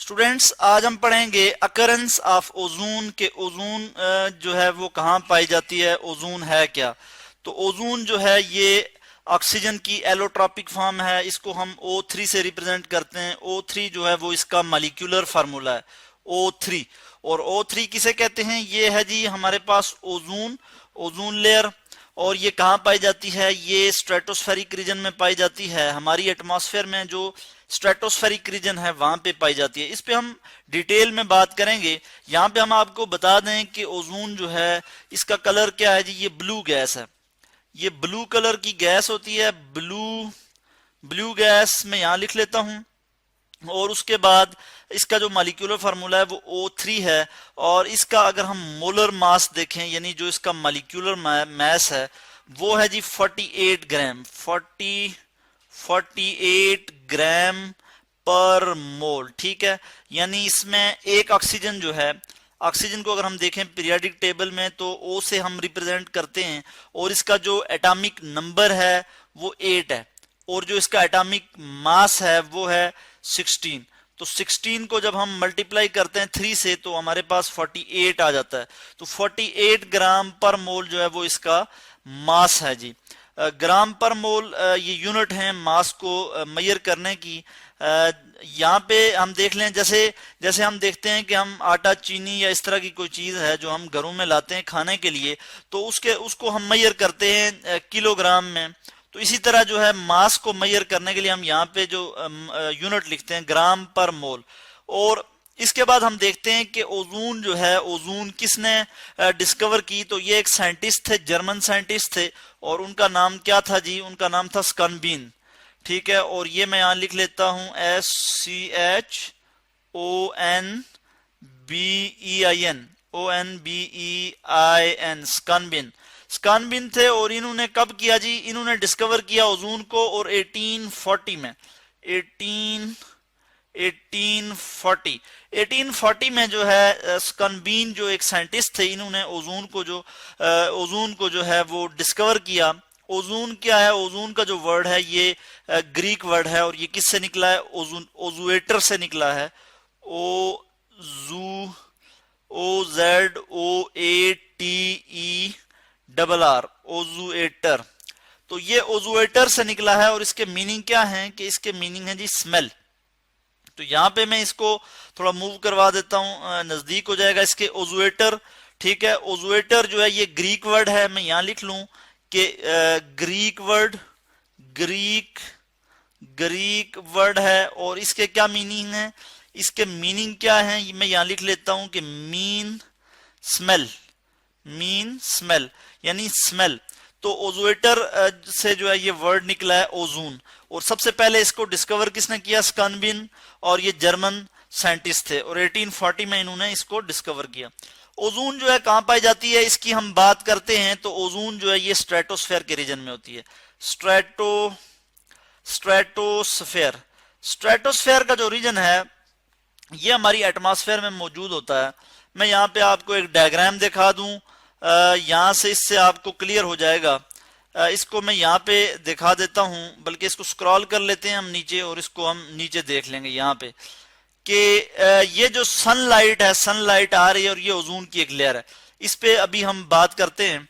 Students, आज हम पढ़ेंगे अकरेंस ऑफ ओजोन के ओजोन जो है वो कहाँ पाई जाती है, ओजोन है क्या। तो ओजोन जो है ये ऑक्सीजन की एलोट्रॉपिक फॉर्म है। इसको हम O3 से रिप्रेजेंट करते हैं। O3 जो है वो इसका मॉलिक्यूलर फार्मूला है, O3। और O3 किसे कहते हैं? ये है जी हमारे पास ओजोन, ओजोन लेयर। और ये कहाँ पाई जाती है? ये स्ट्रेटोस्फेरिक रीजन में पाई जाती है। हमारी एटमॉस्फेयर में जो स्ट्रेटोस्फेरिक रीजन है वहां पे पाई जाती है। इस पे हम डिटेल में बात करेंगे। यहाँ पे हम आपको बता दें कि ओजोन जो है इसका कलर क्या है जी, ये ब्लू गैस है। ये ब्लू कलर की गैस होती है। ब्लू गैस मैं यहाँ लिख लेता हूँ। और उसके बाद इसका जो मॉलिक्यूलर फार्मूला है वो O3 है। और इसका अगर हम मोलर मास देखें, यानी जो इसका मॉलिक्यूलर मास है वो है जी 48 ग्राम, 48 ग्राम पर मोल। ठीक है, यानी इसमें एक ऑक्सीजन जो है, ऑक्सीजन को अगर हम देखें पीरियोडिक टेबल में तो O से हम रिप्रेजेंट करते हैं। और इसका जो एटॉमिक नंबर है वो 8 है। और जो इसका एटॉमिक मास है वो है 16। तो 16 को जब हम मल्टीप्लाई करते हैं 3 से तो हमारे पास 48 आ जाता है। तो 48 ग्राम पर मोल जो है वो इसका मास है जी। ग्राम पर मोल ये यूनिट है मास को मेजर करने की। यहाँ पे हम देख लें, जैसे हम देखते हैं कि हम आटा, चीनी या इस तरह की कोई चीज है जो हम घरों में लाते हैं खाने के लिए, तो उसको हम मेजर करते हैं किलोग्राम में। तो इसी तरह जो है मास को मेजर करने के लिए हम यहाँ पे जो यूनिट लिखते हैं ग्राम पर मोल। और इसके बाद हम देखते हैं कि ओजोन जो है, ओजोन किसने डिस्कवर की? तो ये एक साइंटिस्ट थे, जर्मन साइंटिस्ट थे। और उनका नाम क्या था जी? उनका नाम था स्कनबीन। ठीक है, और ये मैं यहाँ लिख लेता हूं SCHONBEIN, स्कनबिन। स्कनबिन थे। और इन्होंने कब किया जी? इन्होंने डिस्कवर किया ओजोन को और 1840 में, 1840 में जो है स्कनबीन जो एक साइंटिस्ट थे, इन्होंने ओजोन को जो है वो डिस्कवर किया। ओजोन क्या है? ओजोन का जो वर्ड है ये ग्रीक वर्ड है। और ये किससे निकला है? ओजुएटर से निकला है। OZOATERR, ओजुएटर। तो ये ओजुएटर से निकला है। और इसके मीनिंग क्या है? कि इसके मीनिंग है जी स्मेल। तो यहाँ पे मैं इसको थोड़ा मूव करवा देता हूँ, नजदीक हो जाएगा इसके, ओजुएटर। ठीक है, ओजुएटर जो है ये ग्रीक वर्ड है। मैं यहाँ लिख लूं कि ग्रीक वर्ड है। और इसके क्या मीनिंग है? इसके मीनिंग क्या है मैं यहाँ लिख लेता हूं कि मीन स्मेल, यानी स्मेल। तो ओजुएटर से जो है ये वर्ड निकला है ओजोन। और सबसे पहले इसको डिस्कवर किसने किया? स्कनबिन। और ये जर्मन साइंटिस्ट थे और 1840 में इन्होंने इसको डिस्कवर किया। ओजोन जो है कहां पाई जाती है, इसकी हम बात करते हैं। तो ओजोन जो है ये स्ट्रेटोस्फेयर के रीजन में होती है। स्ट्रेटोस्फेयर का जो रीजन है ये हमारी एटमॉस्फेयर में मौजूद होता है। मैं यहाँ पे आपको एक डायग्राम दिखा दूं, यहाँ से इससे आपको क्लियर हो जाएगा। इसको मैं यहाँ पे दिखा देता हूं, बल्कि इसको स्क्रॉल कर लेते हैं हम नीचे और इसको हम नीचे देख लेंगे यहाँ पे कि ये जो सनलाइट है, सनलाइट आ रही है और ये ओजोन की एक लेयर है। इस पे अभी हम बात करते हैं।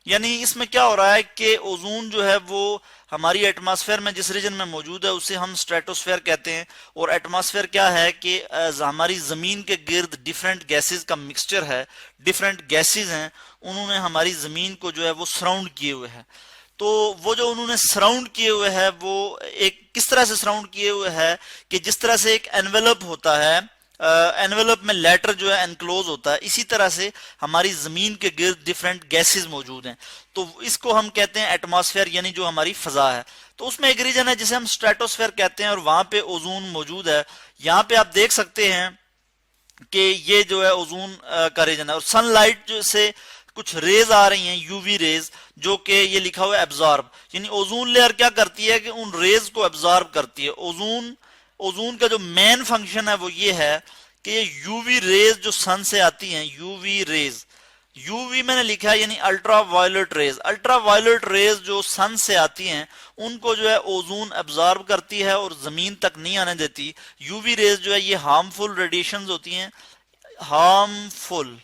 यानी इसमें क्या हो रहा है कि ओजोन जो है वो हमारी एटमॉस्फेयर में जिस रीजन में मौजूद है उसे हम स्ट्रेटोस्फेयर कहते हैं। और एटमॉस्फेयर क्या है कि हमारी जमीन के गिर्द डिफरेंट गैसेस का मिक्सचर है, डिफरेंट गैसेस हैं, उन्होंने हमारी जमीन को जो है वो सराउंड किए हुए है। तो वो जो उन्होंने सराउंड किए हुए है वो एक किस तरह से सराउंड किए हुए है कि जिस तरह से एक एनवेलप होता है, एनवेलप में लेटर जो है एनक्लोज होता है, इसी तरह से हमारी जमीन के गिर्द डिफरेंट गैसेस मौजूद हैं। तो इसको हम कहते हैं एटमॉस्फेयर, यानी जो हमारी फजा है। तो उसमें एक रीजन है जिसे हम स्ट्रेटोस्फेयर कहते हैं और वहां पे ओजोन मौजूद है। यहाँ पे आप देख सकते हैं कि ये जो है ओजोन का रीजन है। और सनलाइट से कुछ रेज आ रही हैं, यूवी रेज, जो कि ये लिखा हुआ है एब्जॉर्ब, यानी ओजोन लेयर क्या करती है कि उन रेज को एब्जॉर्ब करती है। ओजोन का जो मेन फंक्शन है वो ये है कि ये यूवी रेज जो सन से आती हैं, यूवी मैंने लिखा है यानी ultra violet rays. Ultra violet rays जो सन से आती हैं उनको जो है ओजोन एब्जॉर्ब करती है और जमीन तक नहीं आने देती। यूवी रेज जो है ये हार्मफुल रेडिएशंस होती हैं, हार्मफुल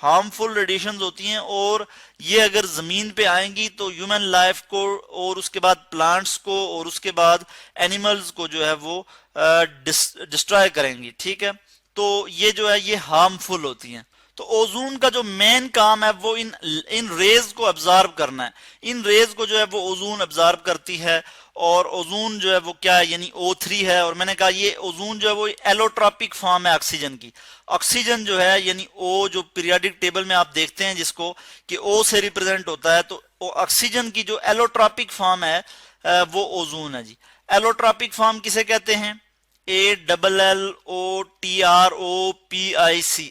हार्मफुल रेडिएशंस होती हैं, और ये अगर जमीन पे आएंगी तो ह्यूमन लाइफ को और उसके बाद प्लांट्स को और उसके बाद एनिमल्स को जो है वो डिस्ट्रॉय करेंगी। ठीक है, तो ये जो है ये हार्मफुल होती हैं। तो ओजोन का जो मेन काम है वो इन रेज को एब्जॉर्ब करना है। इन रेज को जो है वो ओजोन एब्जॉर्ब करती है, और ओजोन जो है वो क्या है यानी O3 है। और मैंने कहा ये ओजोन जो है वो एलोट्रॉपिक फॉर्म है ऑक्सीजन की। ऑक्सीजन जो है यानी O जो पीरियोडिक टेबल में आप देखते हैं जिसको कि O से रिप्रेजेंट होता है, तो ऑक्सीजन की जो एलोट्रॉपिक फॉर्म है वो ओजोन है जी। एलोट्रॉपिक फॉर्म किसे कहते हैं? ALLOTROPIC,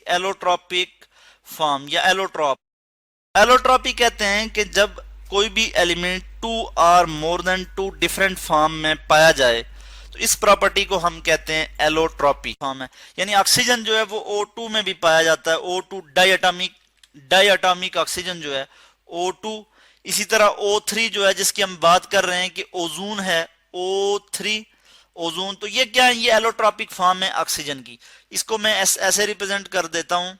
एलोट्रॉपिक फॉर्म या एलोट्रॉप। एलोट्रॉपी कहते हैं कि जब कोई भी एलिमेंट 2 और मोर देन 2 डिफरेंट फॉर्म में पाया जाए तो इस प्रॉपर्टी को हम कहते हैं एलोट्रॉपी फॉर्म है। यानी ऑक्सीजन जो है वो O2 में भी पाया जाता है, O2 डाइएटॉमिक ऑक्सीजन जो है O2। इसी तरह O3 जो है जिसकी हम बात कर रहे हैं कि ओजोन है, O3 ओजोन। तो ये क्या है? ये एलोट्रॉपिक फॉर्म है ऑक्सीजन की। इसको मैं ऐसे रिप्रेजेंट कर देता हूं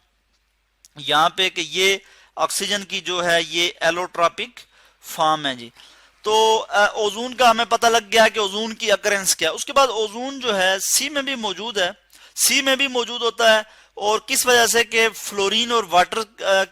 यहाँ पे कि ये ऑक्सीजन की जो है ये एलोट्रॉपिक फॉर्म है जी। तो ओजोन का हमें पता लग गया कि ओजोन की अकरेंस क्या है। उसके बाद ओजोन जो है सी में भी मौजूद है, सी में भी मौजूद होता है। और किस वजह से कि फ्लोरीन और वाटर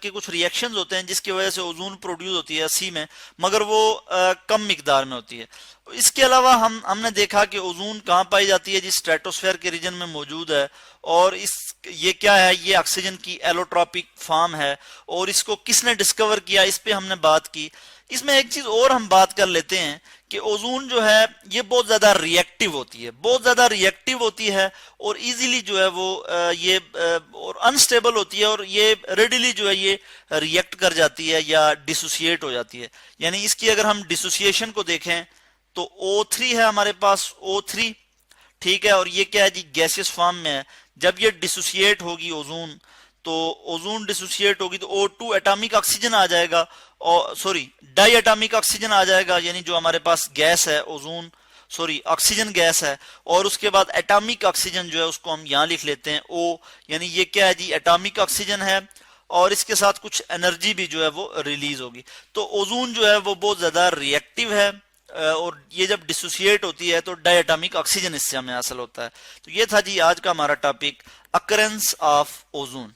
के कुछ रिएक्शंस होते हैं जिसकी वजह से ओजोन प्रोड्यूस होती है सी में, मगर वो कम मिकदार में होती है। इसके अलावा हमने देखा कि ओजोन कहाँ पाई जाती है? जिस स्ट्रेटोस्फेयर के रीजन में मौजूद है। और ये क्या है? ये ऑक्सीजन की एलोट्रॉपिक फॉर्म है। और इसको किसने डिस्कवर किया, इस पे हमने बात की। इसमें एक चीज और हम बात कर लेते हैं कि ओजोन जो है ये बहुत ज्यादा रिएक्टिव होती है, बहुत ज्यादा रिएक्टिव होती है, और इजीली जो है वो ये और अनस्टेबल होती है, और ये रेडिली जो है ये रिएक्ट कर जाती है या डिसोसिएट हो जाती है। यानी इसकी अगर हम डिसोसिएशन को देखें तो O3 है हमारे पास, O3। ठीक है, और ये क्या है जी? गैसियस फॉर्म में है। जब ये डिसोसिएट होगी ओजोन, तो ओजोन डिसोसिएट होगी तो O2 एटॉमिक ऑक्सीजन आ जाएगा, और सॉरी डाई एटॉमिक ऑक्सीजन आ जाएगा, यानी जो हमारे पास गैस है ओजोन सॉरी ऑक्सीजन गैस है। और उसके बाद एटॉमिक ऑक्सीजन जो है उसको हम यहां लिख लेते हैं O, यानी ये क्या है जी? एटॉमिक ऑक्सीजन है, और इसके साथ कुछ एनर्जी भी जो है वो रिलीज होगी। तो ओजोन जो है वो बहुत ज्यादा रिएक्टिव है, और ये जब डिसोसिएट होती है तो डायटॉमिक ऑक्सीजन इससे हमें हासिल होता है। तो ये था जी आज का हमारा टॉपिक, अकरेंस ऑफ ओजोन।